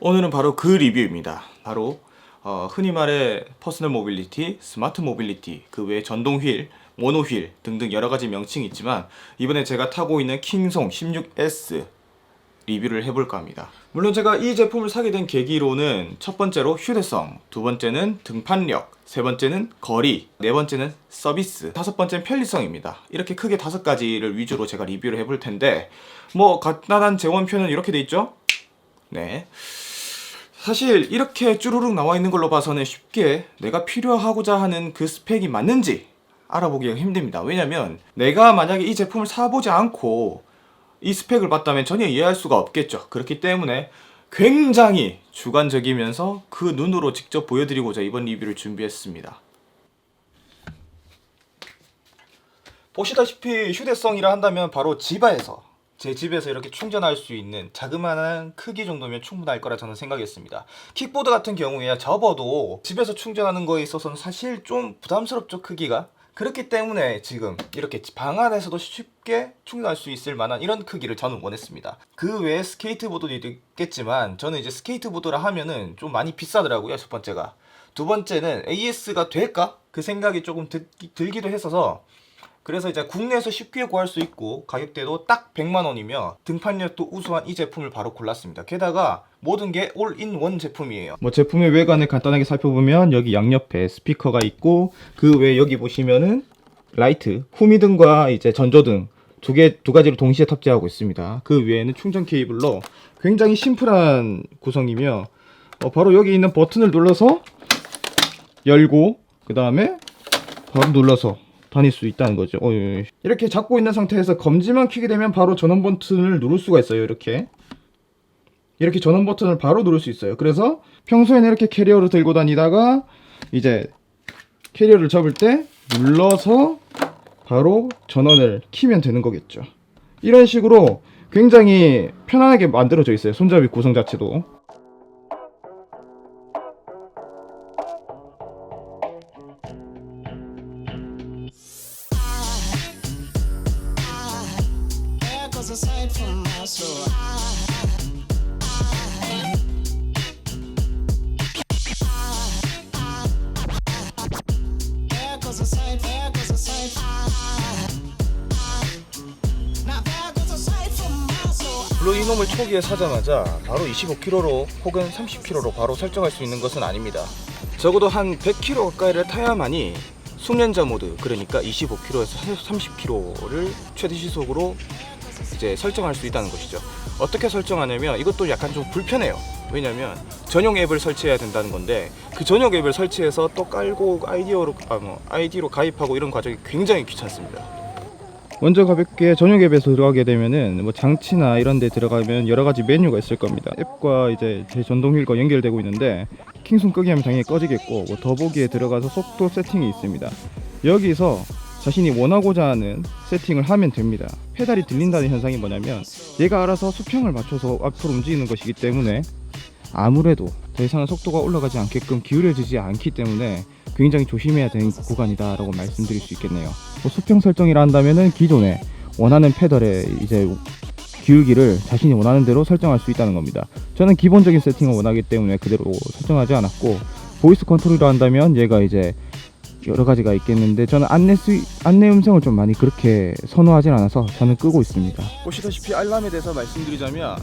오늘은 바로 그 리뷰입니다. 바로 흔히 말해 퍼스널 모빌리티, 스마트 모빌리티, 그 외에 전동 휠, 모노 휠 등등 여러가지 명칭이 있지만 이번에 제가 타고 있는 킹송 16S 리뷰를 해볼까 합니다. 물론 제가 이 제품을 사게 된 계기로는 첫 번째로 휴대성, 두 번째는 등판력, 세 번째는 거리, 네 번째는 서비스, 다섯 번째는 편리성입니다. 이렇게 크게 다섯 가지를 위주로 제가 리뷰를 해볼 텐데 뭐 간단한 재원표는 이렇게 돼 있죠? 네. 사실 이렇게 쭈루룩 나와 있는 걸로 봐서는 쉽게 내가 필요하고자 하는 그 스펙이 맞는지 알아보기가 힘듭니다. 왜냐면 내가 만약에 이 제품을 사보지 않고 이 스펙을 봤다면 전혀 이해할 수가 없겠죠. 그렇기 때문에 굉장히 주관적이면서 그 눈으로 직접 보여드리고자 이번 리뷰를 준비했습니다. 보시다시피 휴대성이라 한다면 바로 제 집에서 이렇게 충전할 수 있는 자그마한 크기 정도면 충분할 거라 저는 생각했습니다. 킥보드 같은 경우에 접어도 집에서 충전하는 거에 있어서는 사실 좀 부담스럽죠, 크기가. 그렇기 때문에 지금 이렇게 방 안에서도 쉽게 충전할 수 있을 만한 이런 크기를 저는 원했습니다. 그 외에 스케이트보드도 있겠지만 저는 이제 스케이트보드라 하면은 좀 많이 비싸더라고요, 첫 번째가. 두 번째는 AS가 될까? 그 생각이 조금 들기도 했어서 그래서 이제 국내에서 쉽게 구할 수 있고 가격대도 딱 100만 원이며 등판력도 우수한 이 제품을 바로 골랐습니다. 게다가 모든 게 올인원 제품이에요. 뭐 제품의 외관을 간단하게 살펴보면 여기 양옆에 스피커가 있고 그 외에 여기 보시면은 라이트, 후미등과 이제 전조등 두 가지로 동시에 탑재하고 있습니다. 그 외에는 충전 케이블로 굉장히 심플한 구성이며 바로 여기 있는 버튼을 눌러서 열고 그 다음에 바로 눌러서 다닐 수 있다는 거죠. 이렇게 잡고 있는 상태에서 검지만 켜게 되면 바로 전원 버튼을 누를 수가 있어요. 이렇게 전원 버튼을 바로 누를 수 있어요. 그래서 평소에는 이렇게 캐리어를 들고 다니다가 이제 캐리어를 접을 때 눌러서 바로 전원을 키면 되는 거겠죠. 이런 식으로 굉장히 편안하게 만들어져 있어요. 손잡이 구성 자체도. 물론 이놈을 초기에 사자마자 바로 25km로 혹은 30km로 바로 설정할 수 있는 것은 아닙니다. 적어도 한 100km 가까이를 타야만이 숙련자 모드, 그러니까 25km에서 30km를 최대 시속으로 이제 설정할 수 있다는 것이죠. 어떻게 설정하냐면 이것도 약간 좀 불편해요. 왜냐면 전용 앱을 설치해야 된다는 건데 그 전용 앱을 설치해서 또 깔고 아이디로 가입하고 이런 과정이 굉장히 귀찮습니다. 먼저 가볍게 전용 앱에서 들어가게 되면은 뭐 장치나 이런 데 들어가면 여러 가지 메뉴가 있을 겁니다. 앱과 이제 제 전동 휠과 연결되고 있는데 킹송 끄기 하면 당연히 꺼지겠고 뭐 더보기에 들어가서 속도 세팅이 있습니다. 여기서 자신이 원하고자 하는 세팅을 하면 됩니다. 페달이 들린다는 현상이 뭐냐면 얘가 알아서 수평을 맞춰서 앞으로 움직이는 것이기 때문에 아무래도 더 이상은 속도가 올라가지 않게끔 기울여지지 않기 때문에 굉장히 조심해야 되는 구간이다 라고 말씀드릴 수 있겠네요. 수평 설정이라 한다면은 기존에 원하는 페달의 이제 기울기를 자신이 원하는 대로 설정할 수 있다는 겁니다. 저는 기본적인 세팅을 원하기 때문에 그대로 설정하지 않았고, 보이스 컨트롤이라 한다면 얘가 이제 여러 가지가 있겠는데 저는 안내 음성을 좀 많이 그렇게 선호하진 않아서 저는 끄고 있습니다. 보시다시피 알람에 대해서 말씀드리자면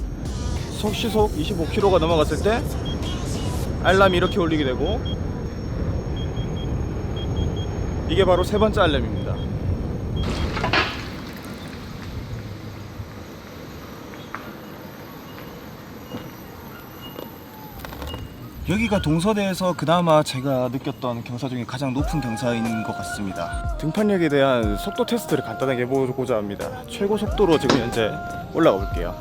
시속 25km가 넘어갔을 때 알람이 이렇게 울리게 되고, 이게 바로 세 번째 알람입니다. 여기가 동서대에서 그나마 제가 느꼈던 경사 중에 가장 높은 경사인 것 같습니다. 등판력에 대한 속도 테스트를 간단하게 해보고자 합니다. 최고 속도로 지금 현재 올라가 볼게요.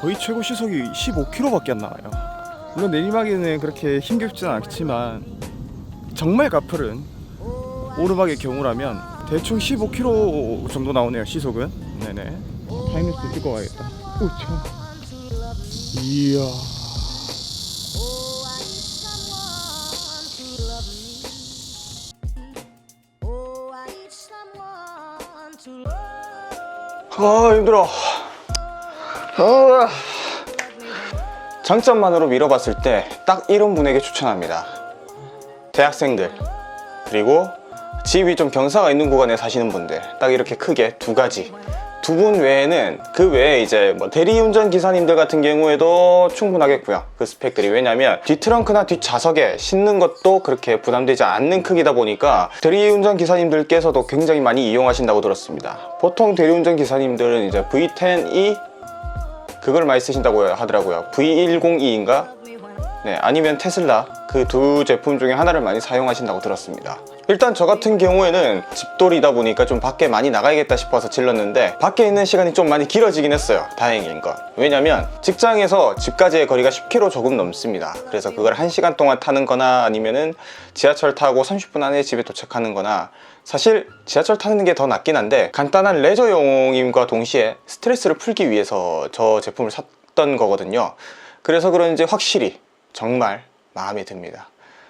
거의 최고 시속이 15km밖에 안 나와요. 물론 내리막에는 그렇게 힘겹지는 않지만 정말 가파른 오르막의 경우라면 대충 15km 정도 나오네요, 시속은. 네네. 타임랩스 찍어 가야겠다. 오차. 이야. 힘들어. 장점만으로 밀어봤을 때 딱 이런 분에게 추천합니다. 대학생들, 그리고 집이 좀 경사가 있는 구간에 사시는 분들, 딱 이렇게 크게 두 가지. 두 분 외에는 그 외에 이제 뭐 대리운전 기사님들 같은 경우에도 충분하겠고요, 그 스펙들이. 왜냐면 뒷트렁크나 뒷좌석에 싣는 것도 그렇게 부담되지 않는 크기다 보니까 대리운전 기사님들께서도 굉장히 많이 이용하신다고 들었습니다. 보통 대리운전 기사님들은 이제 V10e 그걸 많이 쓰신다고 하더라고요. V102인가? 네, 아니면 테슬라, 그 두 제품 중에 하나를 많이 사용하신다고 들었습니다. 일단 저 같은 경우에는 집돌이다 보니까 좀 밖에 많이 나가야겠다 싶어서 질렀는데 밖에 있는 시간이 좀 많이 길어지긴 했어요. 다행인 건. 왜냐면 직장에서 집까지의 거리가 10km 조금 넘습니다. 그래서 그걸 1시간 동안 타는 거나 아니면은 지하철 타고 30분 안에 집에 도착하는 거나, 사실 지하철 타는 게 더 낫긴 한데 간단한 레저용임과 동시에 스트레스를 풀기 위해서 저 제품을 샀던 거거든요. 그래서 그런지 확실히 정말 마음에 듭니다.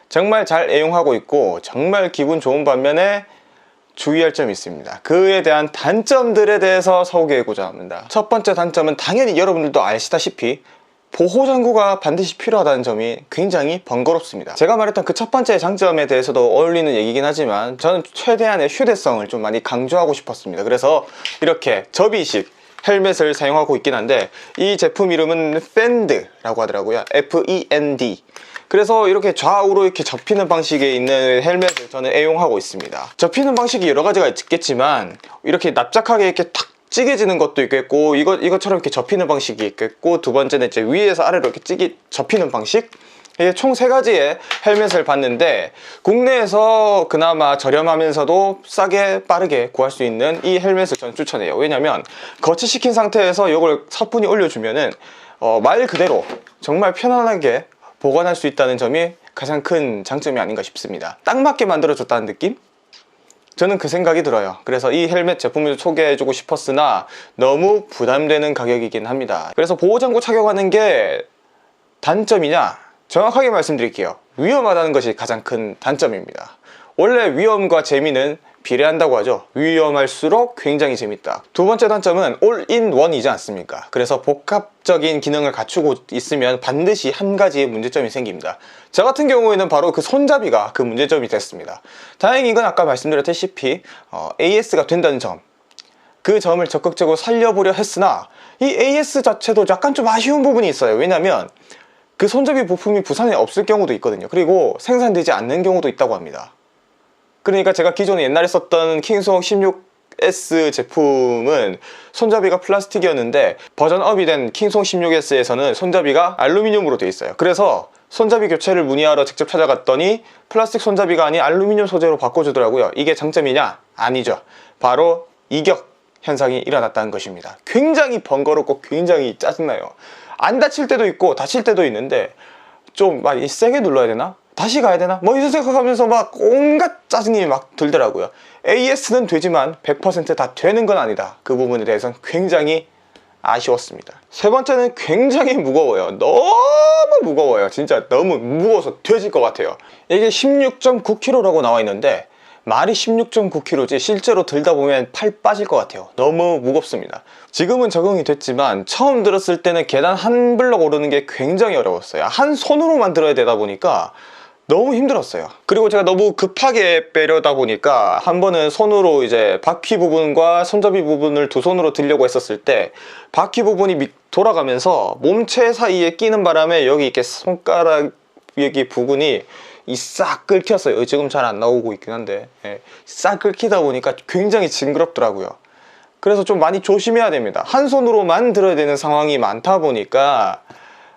정말 잘 애용하고 있고 정말 기분 좋은 반면에 주의할 점이 있습니다. 그에 대한 단점들에 대해서 소개하고자 합니다. 첫 번째 단점은 당연히 여러분들도 아시다시피 보호장구가 반드시 필요하다는 점이 굉장히 번거롭습니다. 제가 말했던 그 첫 번째 장점에 대해서도 어울리는 얘기긴 하지만 저는 최대한의 휴대성을 좀 많이 강조하고 싶었습니다. 그래서 이렇게 접이식 헬멧을 사용하고 있긴 한데 이 제품 이름은 펜드라고 하더라고요. FEND. 그래서 이렇게 좌우로 이렇게 접히는 방식에 있는 헬멧을 저는 애용하고 있습니다. 접히는 방식이 여러 가지가 있겠지만 이렇게 납작하게 이렇게 탁 찌개지는 것도 있겠고, 이것처럼 이렇게 접히는 방식이 있겠고, 두 번째는 이제 위에서 아래로 이렇게 접히는 방식. 이게 총 3가지의 헬멧을 봤는데 국내에서 그나마 저렴하면서도 싸게 빠르게 구할 수 있는 이 헬멧을 저는 추천해요. 왜냐면 거치시킨 상태에서 이걸 사뿐히 올려주면은 말 그대로 정말 편안하게 보관할 수 있다는 점이 가장 큰 장점이 아닌가 싶습니다. 딱 맞게 만들어줬다는 느낌? 저는 그 생각이 들어요. 그래서 이 헬멧 제품을 소개해주고 싶었으나 너무 부담되는 가격이긴 합니다. 그래서 보호장구 착용하는 게 단점이냐? 정확하게 말씀드릴게요. 위험하다는 것이 가장 큰 단점입니다. 원래 위험과 재미는 비례한다고 하죠. 위험할수록 굉장히 재밌다. 두 번째 단점은 올인원이지 않습니까? 그래서 복합적인 기능을 갖추고 있으면 반드시 한 가지의 문제점이 생깁니다. 저 같은 경우에는 바로 그 손잡이가 그 문제점이 됐습니다. 다행인 건 아까 말씀드렸다시피 AS가 된다는 점, 그 점을 적극적으로 살려보려 했으나 이 AS 자체도 약간 좀 아쉬운 부분이 있어요. 왜냐면 그 손잡이 부품이 부산에 없을 경우도 있거든요. 그리고 생산되지 않는 경우도 있다고 합니다. 그러니까 제가 기존에 옛날에 썼던 킹스홍 16S 제품은 손잡이가 플라스틱이었는데 버전업이 된 킹스홍 16S에서는 손잡이가 알루미늄으로 되어 있어요. 그래서 손잡이 교체를 문의하러 직접 찾아갔더니 플라스틱 손잡이가 아닌 알루미늄 소재로 바꿔주더라고요. 이게 장점이냐? 아니죠. 바로 이격 현상이 일어났다는 것입니다. 굉장히 번거롭고 굉장히 짜증나요. 안 다칠 때도 있고 다칠 때도 있는데 좀 막 세게 눌러야 되나? 다시 가야 되나? 뭐 이런 생각하면서 막 온갖 짜증이 막 들더라고요. AS는 되지만 100% 다 되는 건 아니다. 그 부분에 대해서는 굉장히 아쉬웠습니다. 세 번째는 굉장히 무거워요. 너무 무거워요. 진짜 너무 무거워서 돼질 것 같아요. 이게 16.9kg라고 나와 있는데 말이 16.9kg지 실제로 들다 보면 팔 빠질 것 같아요. 너무 무겁습니다. 지금은 적응이 됐지만 처음 들었을 때는 계단 한 블럭 오르는 게 굉장히 어려웠어요. 한 손으로만 들어야 되다 보니까 너무 힘들었어요. 그리고 제가 너무 급하게 빼려다 보니까 한 번은 손으로 이제 바퀴 부분과 손잡이 부분을 두 손으로 들려고 했었을 때 바퀴 부분이 돌아가면서 몸체 사이에 끼는 바람에 여기 이렇게 손가락 여기 부분이 싹 긁혔어요. 지금 잘 안 나오고 있긴 한데 싹 긁히다 보니까 굉장히 징그럽더라고요. 그래서 좀 많이 조심해야 됩니다. 한 손으로만 들어야 되는 상황이 많다 보니까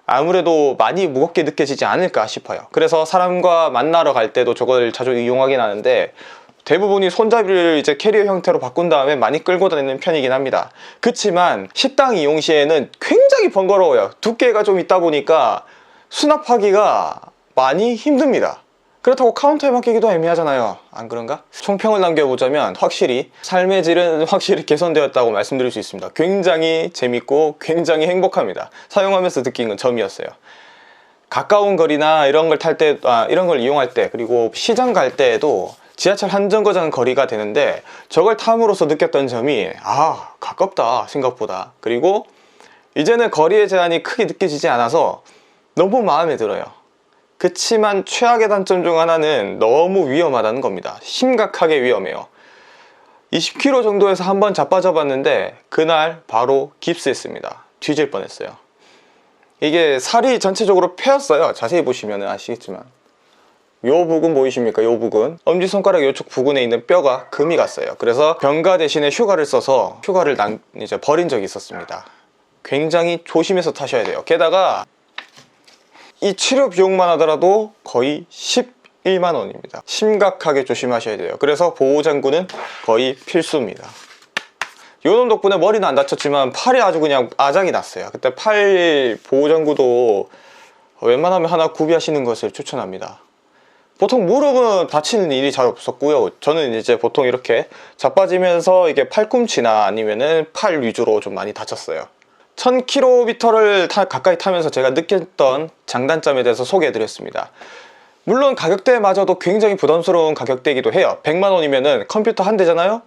아무래도 많이 무겁게 느껴지지 않을까 싶어요. 그래서 사람과 만나러 갈 때도 저걸 자주 이용하긴 하는데 대부분이 손잡이를 이제 캐리어 형태로 바꾼 다음에 많이 끌고 다니는 편이긴 합니다. 그치만 식당 이용 시에는 굉장히 번거로워요. 두께가 좀 있다 보니까 수납하기가 많이 힘듭니다. 그렇다고 카운터에 맡기기도 애매하잖아요. 안 그런가? 총평을 남겨보자면 확실히 삶의 질은 확실히 개선되었다고 말씀드릴 수 있습니다. 굉장히 재밌고 굉장히 행복합니다. 사용하면서 느낀 건 점이었어요. 가까운 거리나 이런 걸 탈 때, 이런 걸 이용할 때, 그리고 시장 갈 때에도 지하철 한 정거장 거리가 되는데 저걸 탐으로써 느꼈던 점이 가깝다 생각보다. 그리고 이제는 거리의 제한이 크게 느껴지지 않아서 너무 마음에 들어요. 그치만 최악의 단점 중 하나는 너무 위험하다는 겁니다. 심각하게 위험해요. 20km 정도에서 한번 자빠져 봤는데 그날 바로 깁스했습니다. 뒤질 뻔했어요. 이게 살이 전체적으로 패였어요. 자세히 보시면 아시겠지만 요 부분 보이십니까? 요 부분, 엄지손가락 요쪽 부근에 있는 뼈가 금이 갔어요. 그래서 병가 대신에 휴가를 써서 휴가를 이제 버린 적이 있었습니다. 굉장히 조심해서 타셔야 돼요. 게다가 이 치료 비용만 하더라도 거의 11만 원입니다. 심각하게 조심하셔야 돼요. 그래서 보호장구는 거의 필수입니다. 요놈 덕분에 머리는 안 다쳤지만 팔이 아주 그냥 아작이 났어요. 그때 팔 보호장구도 웬만하면 하나 구비하시는 것을 추천합니다. 보통 무릎은 다치는 일이 잘 없었고요. 저는 이제 보통 이렇게 자빠지면서 이게 팔꿈치나 아니면은 팔 위주로 좀 많이 다쳤어요. 1000km를 가까이 타면서 제가 느꼈던 장단점에 대해서 소개해 드렸습니다. 물론 가격대마저도 굉장히 부담스러운 가격대이기도 해요. 100만 원이면은 컴퓨터 한 대잖아요.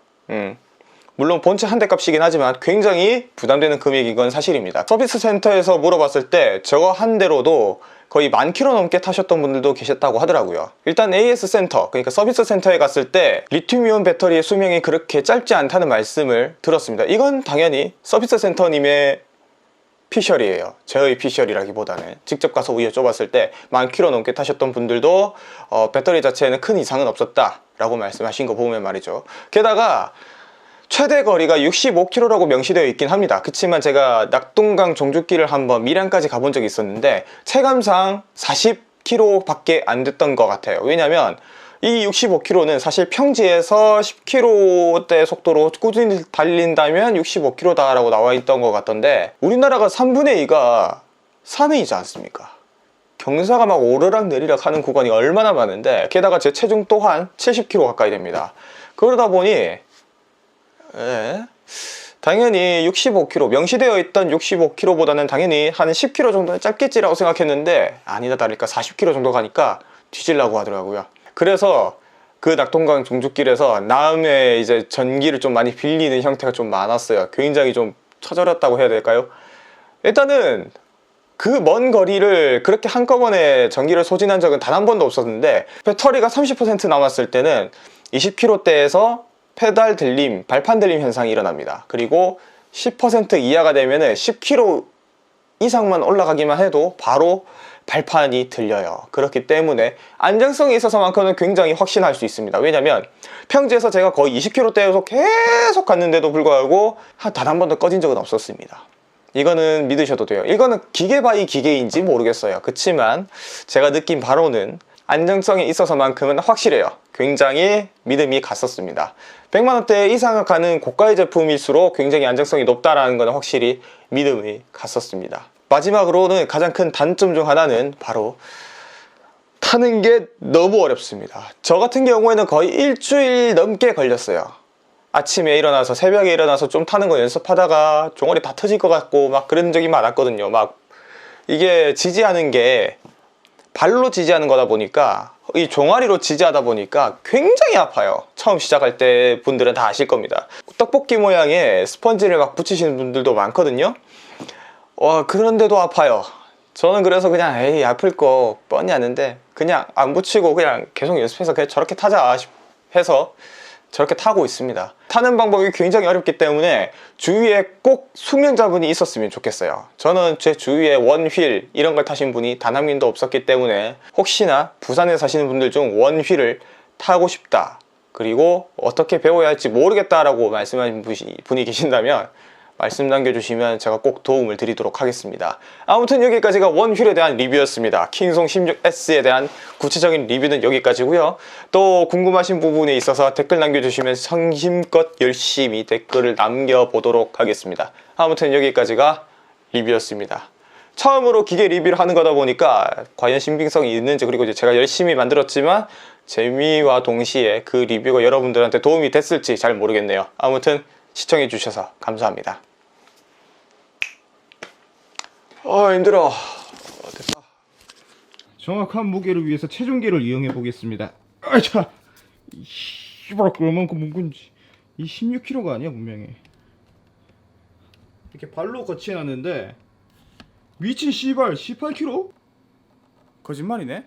물론 본체 한 대 값이긴 하지만 굉장히 부담되는 금액인 건 사실입니다. 서비스 센터에서 물어봤을 때 저거 한 대로도 거의 10,000km 넘게 타셨던 분들도 계셨다고 하더라고요. 일단 AS 센터, 그러니까 서비스 센터에 갔을 때 리튬이온 배터리의 수명이 그렇게 짧지 않다는 말씀을 들었습니다. 이건 당연히 서비스 센터님의 피셜이에요. 저의 피셜이라기보다는 직접 가서 여쭤봤을 때 10,000km 넘게 타셨던 분들도 배터리 자체에는 큰 이상은 없었다 라고 말씀하신 거 보면 말이죠. 게다가 최대 거리가 65km라고 명시되어 있긴 합니다. 그치만 제가 낙동강 종주길을 한번 밀양까지 가본 적이 있었는데 체감상 40km 밖에 안 됐던 것 같아요. 왜냐면 이 65km는 사실 평지에서 10km대 속도로 꾸준히 달린다면 65km다 라고 나와 있던 것 같던데 우리나라가 3분의 2가 산이지 않습니까? 경사가 막 오르락 내리락 하는 구간이 얼마나 많은데 게다가 제 체중 또한 70kg 가까이 됩니다. 그러다 보니 당연히 65km, 명시되어 있던 65km보다는 당연히 한 10km 정도는 짧겠지라고 생각했는데 아니다 다를까 40km 정도 가니까 뒤질라고 하더라고요. 그래서 그 낙동강 종주길에서 나음에 이제 전기를 좀 많이 빌리는 형태가 좀 많았어요. 굉장히 좀 처절했다고 해야 될까요? 일단은 그 먼 거리를 그렇게 한꺼번에 전기를 소진한 적은 단 한 번도 없었는데 배터리가 30% 남았을 때는 20km대에서 페달 들림, 발판 들림 현상이 일어납니다. 그리고 10% 이하가 되면은 10km 이상만 올라가기만 해도 바로 발판이 들려요. 그렇기 때문에 안정성에 있어서만큼은 굉장히 확신할 수 있습니다. 왜냐면 평지에서 제가 거의 20km대에서 계속 갔는데도 불구하고 단 한 번도 꺼진 적은 없었습니다. 이거는 믿으셔도 돼요. 이거는 기계 바이 기계인지 모르겠어요. 그치만 제가 느낀 바로는 안정성에 있어서만큼은 확실해요. 굉장히 믿음이 갔었습니다. 100만원대 이상 가는 고가의 제품일수록 굉장히 안정성이 높다라는 건 확실히 믿음이 갔었습니다. 마지막으로는 가장 큰 단점 중 하나는 바로 타는 게 너무 어렵습니다. 저 같은 경우에는 거의 일주일 넘게 걸렸어요. 아침에 일어나서 새벽에 일어나서 좀 타는 거 연습하다가 종아리 다 터질 것 같고 막 그런 적이 많았거든요. 막 이게 지지하는 게 발로 지지하는 거다 보니까 이 종아리로 지지하다 보니까 굉장히 아파요. 처음 시작할 때 분들은 다 아실 겁니다. 떡볶이 모양의 스펀지를 막 붙이시는 분들도 많거든요. 그런데도 아파요. 저는 그래서 그냥 에이 아플 거 뻔히 아는데 그냥 안 붙이고 그냥 계속 연습해서 그냥 저렇게 타자 해서 저렇게 타고 있습니다. 타는 방법이 굉장히 어렵기 때문에 주위에 꼭 숙련자분이 있었으면 좋겠어요. 저는 제 주위에 원휠 이런 걸 타신 분이 단 한 명도 없었기 때문에 혹시나 부산에 사시는 분들 중 원휠을 타고 싶다 그리고 어떻게 배워야 할지 모르겠다라고 말씀하신 분이 계신다면 말씀 남겨주시면 제가 꼭 도움을 드리도록 하겠습니다. 아무튼 여기까지가 원휠에 대한 리뷰였습니다. 킹송 16S에 대한 구체적인 리뷰는 여기까지고요. 또 궁금하신 부분에 있어서 댓글 남겨주시면 성심껏 열심히 댓글을 남겨보도록 하겠습니다. 아무튼 여기까지가 리뷰였습니다. 처음으로 기계 리뷰를 하는 거다 보니까 과연 신빙성이 있는지 그리고 이제 제가 열심히 만들었지만 재미와 동시에 그 리뷰가 여러분들한테 도움이 됐을지 잘 모르겠네요. 아무튼 시청해 주셔서 감사합니다. 힘들어. 됐다. 정확한 무게를 위해서 체중계를 이용해 보겠습니다. 아차, 씨발 그만큼 묵은지 이 16kg가 아니야 분명히. 이렇게 발로 거치해놨는데 미친 씨발 18kg? 거짓말이네?